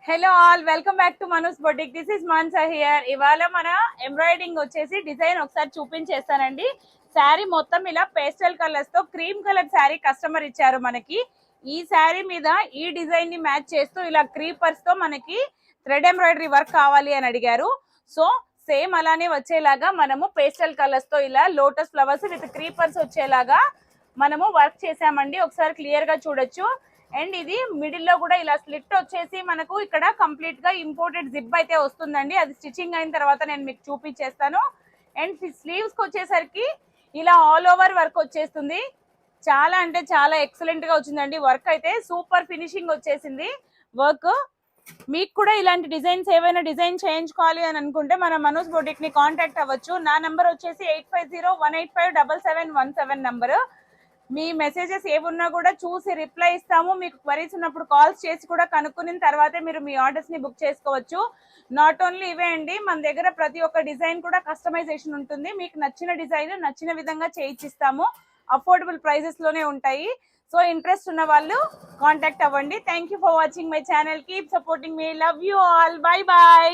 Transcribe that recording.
Hello all, welcome back to Manoj boutique. This is Mansa here. ఇవాళ మన embroidering వచ్చేసి design ఒకసారి చూపించేస్తానండి. శారీ మొత్తం ఇలా పేస్టల్ కలర్స్ తో క్రీమ్ కలర్ శారీ కస్టమర్ ఇచ్చారు మనకి. ఈ శారీ మీద ఈ డిజైన్ ని మ్యాచ్ చేస్తూ ఇలా క్రీపర్స్ తో మనకి థ్రెడ్ ఎంబ్రాయిడరీ వర్క్ కావాలి అని అడిగారు. సో సేమ్ అలానే వచ్చేలాగా మనము పేస్టల్ కలర్స్ తో ఇలా లోటస్ ఫ్లవర్స్ విత్ క్రీపర్స్ వచ్చేలాగా మనము వర్క్ చేసామండి. ఒకసారి క్లియర్ గా చూడొచ్చు. అండ్ ఇది మిడిల్ లో కూడా ఇలా స్లిట్ వచ్చేసి మనకు ఇక్కడ కంప్లీట్ గా ఇంపోర్టెడ్ జిప్ అయితే వస్తుందండి. అది స్టిచ్చింగ్ అయిన తర్వాత నేను మీకు చూపించేస్తాను. అండ్ స్లీవ్స్ కి వచ్చేసరికి ఇలా ఆల్ ఓవర్ వర్క్ వచ్చేస్తుంది. చాలా అంటే చాలా ఎక్సలెంట్ గా వచ్చిందండి. వర్క్ అయితే సూపర్ ఫినిషింగ్ వచ్చేసింది. వర్క్ మీకు కూడా ఇలాంటి డిజైన్స్ ఏవైనా డిజైన్ చేయించుకోవాలి అని అనుకుంటే మన మనోజ్ బొటిక్ ని కాంటాక్ట్ అవ్వచ్చు. నా నంబర్ వచ్చేసి 8501857717 నంబర్. మీ మెసేజెస్ ఏమున్నా కూడా చూసి రిప్లై ఇస్తాము. మీకు క్వరీస్ ఉన్నప్పుడు కాల్స్ చేసి కూడా కనుక్కున్న తర్వాతే మీరు మీ ఆర్డర్స్ ని బుక్ చేసుకోవచ్చు. నాట్ ఓన్లీ ఇవే అండి, మన దగ్గర ప్రతి ఒక్క డిజైన్ కూడా కస్టమైజేషన్ ఉంటుంది. మీకు నచ్చిన డిజైన్ నచ్చిన విధంగా చేయించిస్తాము. అఫోర్డబుల్ ప్రైజెస్ లోనే ఉంటాయి. సో ఇంట్రెస్ట్ ఉన్న వాళ్ళు కాంటాక్ట్ అవ్వండి. Thank you for watching my channel. Keep supporting me. Love you all. Bye bye.